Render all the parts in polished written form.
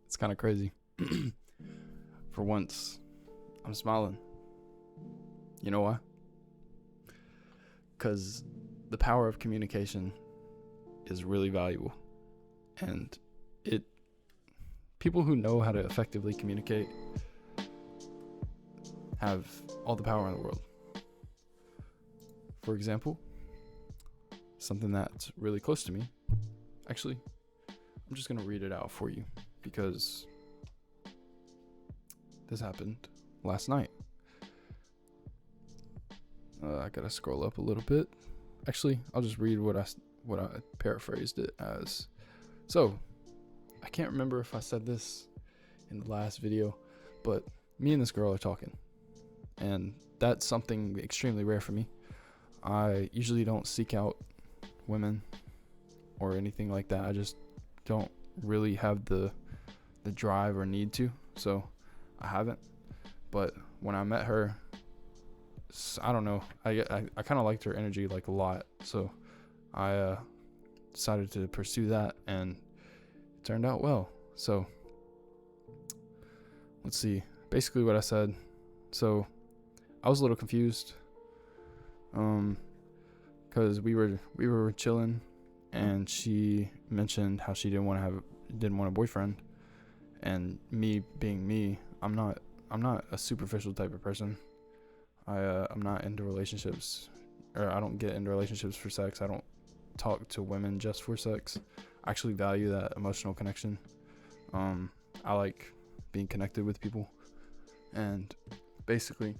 It's kind of crazy. For once, I'm smiling. You know why? Because the power of communication is really valuable. And people who know how to effectively communicate have all the power in the world. For example, something that's really close to me. Actually, I'm just going to read it out for you because this happened last night. I gotta scroll up a little bit. Actually, I'll just read what I paraphrased it as. So, I can't remember if I said this in the last video, but me and this girl are talking, and that's something extremely rare for me. I usually don't seek out women or anything like that. I just don't really have the drive or need to, so I haven't. But when I met her, I don't know, I kind of liked her energy like a lot, so I decided to pursue that, and it turned out well. So let's see, basically what I said. So I was a little confused because we were chilling, and she mentioned how she didn't want a boyfriend, and me being me, I'm not a superficial type of person. I'm not into relationships, or I don't get into relationships for sex. I don't talk to women just for sex. I actually value that emotional connection. I like being connected with people, and basically,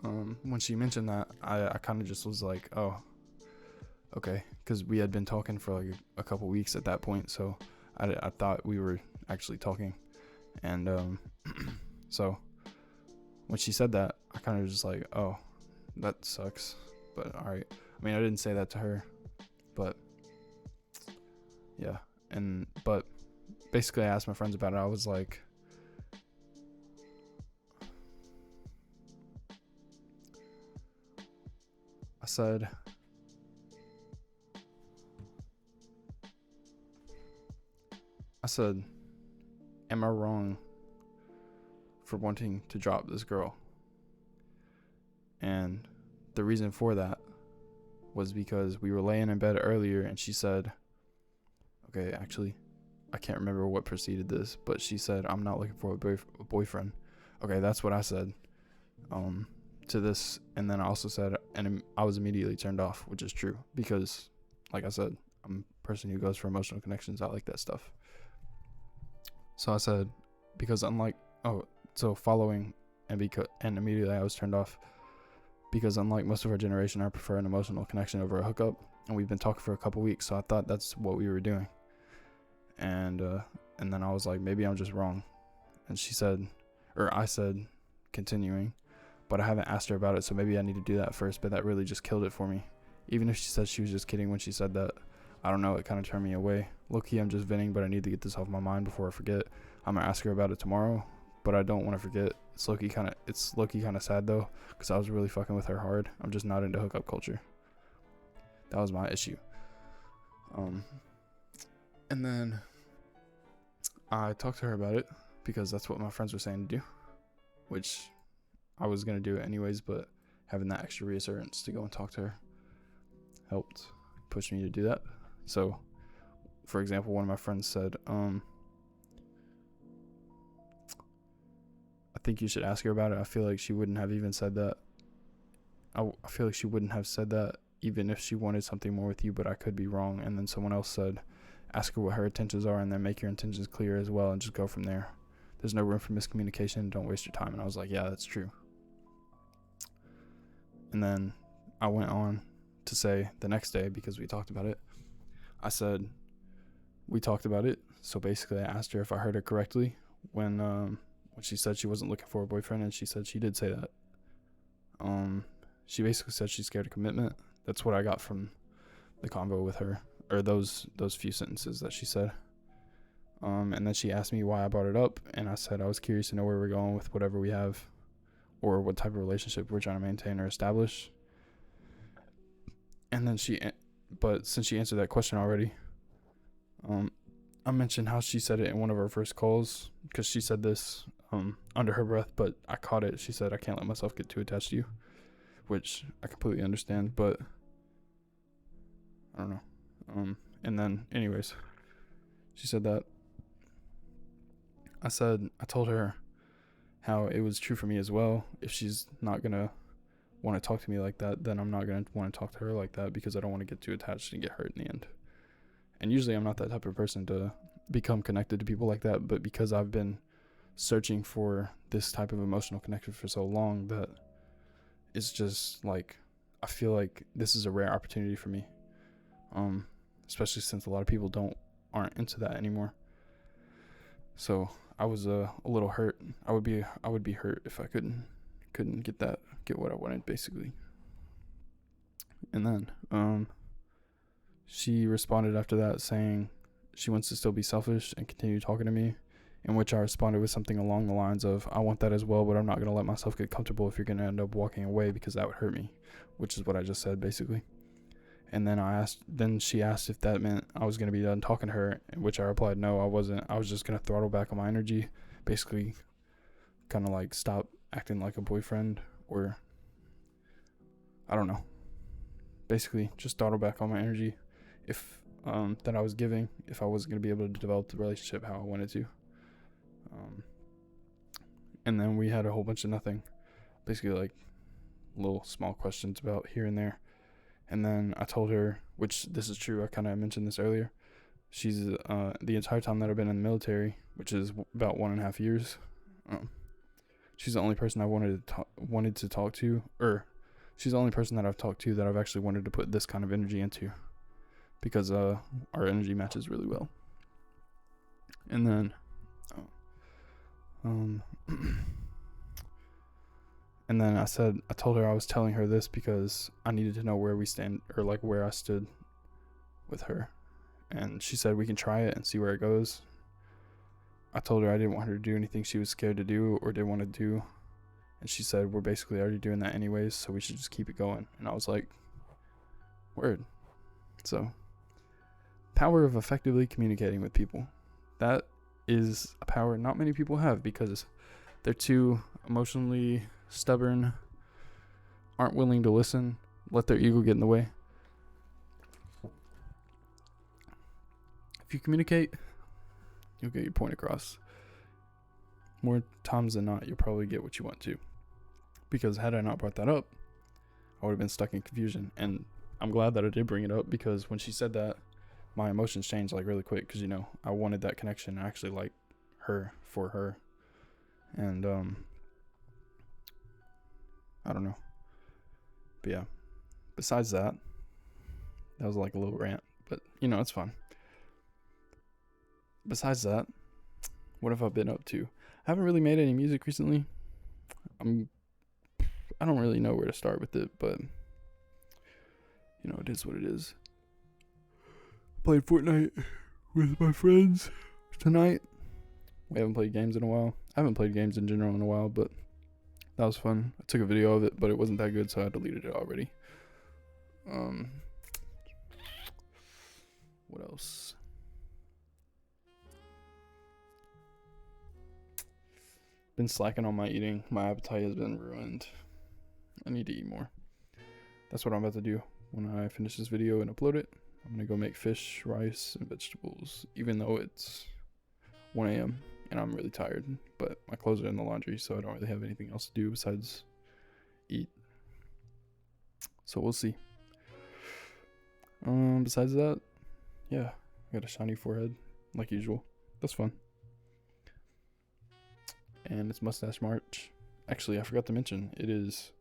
when she mentioned that, I kind of just was like, oh, okay, because we had been talking for like a couple weeks at that point, so I thought we were actually talking, and so when she said that, I kind of just like, oh, that sucks, but all right. I mean, I didn't say that to her, but yeah. But basically, I asked my friends about it. I was like, I said, am I wrong for wanting to drop this girl? And the reason for that was because we were laying in bed earlier, and she said, okay, actually, I can't remember what preceded this, but she said, I'm not looking for a boyfriend. Okay, that's what I said to this, and then I also said, and I was immediately turned off, which is true, because, like I said, I'm a person who goes for emotional connections. I like that stuff. So I said, because following, and immediately I was turned off, because unlike most of our generation, I prefer an emotional connection over a hookup, and we've been talking for a couple weeks, so I thought that's what we were doing. And then I was like, maybe I'm just wrong. And I said, continuing, but I haven't asked her about it, so maybe I need to do that first. But that really just killed it for me. Even if she said she was just kidding when she said that, I don't know, it kind of turned me away. Low-key, I'm just venting, but I need to get this off my mind before I forget. I'm gonna ask her about it tomorrow, but I don't want to forget. It's low-key kind of sad though, because I was really fucking with her hard. I'm just not into hookup culture. That was my issue. And then I talked to her about it, because that's what my friends were saying to do, which I was going to do it anyways, but having that extra reassurance to go and talk to her helped push me to do that. So, for example, one of my friends said, I think you should ask her about it. I feel like she wouldn't have even said that. I feel like she wouldn't have said that even if she wanted something more with you, but I could be wrong. And then someone else said, ask her what her intentions are, and then make your intentions clear as well, and just go from there. There's no room for miscommunication. Don't waste your time. And I was like, yeah, that's true. And then I went on to say the next day, because we talked about it, I said, we talked about it. So basically I asked her if I heard her correctly when she said she wasn't looking for a boyfriend, and she said she did say that. She basically said she's scared of commitment. That's what I got from the convo with her, or those few sentences that she said. And then she asked me why I brought it up, and I said I was curious to know where we're going with whatever we have, or what type of relationship we're trying to maintain or establish. And then but since she answered that question already, I mentioned how she said it in one of our first calls, because she said this under her breath, but I caught it. She said, I can't let myself get too attached to you, which I completely understand, but I don't know. And then, anyways, she said that. I told her how it was true for me as well. If she's not gonna want to talk to me like that, then I'm not gonna want to talk to her like that, because I don't want to get too attached and get hurt in the end. And usually I'm not that type of person to become connected to people like that, but because I've been searching for this type of emotional connection for so long, that it's just like, I feel like this is a rare opportunity for me. Especially since a lot of people aren't into that anymore. So I was a little hurt. I would be hurt if I couldn't get what I wanted, basically. And then she responded after that saying she wants to still be selfish and continue talking to me, in which I responded with something along the lines of, I want that as well, but I'm not going to let myself get comfortable if you're going to end up walking away, because that would hurt me, which is what I just said, basically. And then she asked if that meant I was going to be done talking to her, in which I replied, no, I wasn't. I was just going to throttle back on my energy, basically kind of like stop acting like a boyfriend, or I don't know. Basically just throttle back on my energy if that I was giving, if I wasn't going to be able to develop the relationship how I wanted to. And then we had a whole bunch of nothing, basically like little small questions about here and there. And then I told her, which this is true, I kind of mentioned this earlier, she's the entire time that I've been in the military, which is about 1.5 years, she's the only person I wanted to talk to, or she's the only person that I've talked to that I've actually wanted to put this kind of energy into, because our energy matches really well. And then and then I told her I was telling her this because I needed to know where we stand, or like where I stood with her. And she said we can try it and see where it goes. I told her I didn't want her to do anything she was scared to do or didn't want to do. And she said, we're basically already doing that anyways, so we should just keep it going. And I was like, word. So, power of effectively communicating with people. That is a power not many people have, because they're too emotionally stubborn, aren't willing to listen, let their ego get in the way. If you communicate, you'll get your point across. More times than not, you'll probably get what you want to. Because had I not brought that up, I would have been stuck in confusion. And I'm glad that I did bring it up, because when she said that, my emotions changed like really quick, because, you know, I wanted that connection. I actually like her for her. And I don't know. But yeah, besides that was like a little rant, but you know, it's fun. Besides that, what have I been up to? I haven't really made any music recently. I don't really know where to start with it, but you know, it is what it is. Played Fortnite with my friends tonight. We haven't played games in a while. I haven't played games in general in a while, but that was fun. I took a video of it, but it wasn't that good, so I deleted it already. What else? Been slacking on my eating. My appetite has been ruined. I need to eat more. That's what I'm about to do when I finish this video and upload it. I'm gonna go make fish, rice, and vegetables, even though it's 1 a.m. and I'm really tired, but my clothes are in the laundry, so I don't really have anything else to do besides eat. So we'll see. Besides that, yeah, I got a shiny forehead, like usual. That's fun. And it's Mustache March. Actually, I forgot to mention, it is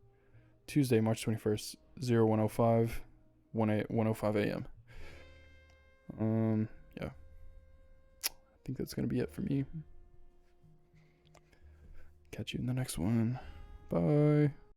Tuesday, March 21st, 0105, 1:05 a.m. Yeah. I think that's gonna be it for me. Catch you in the next one. Bye.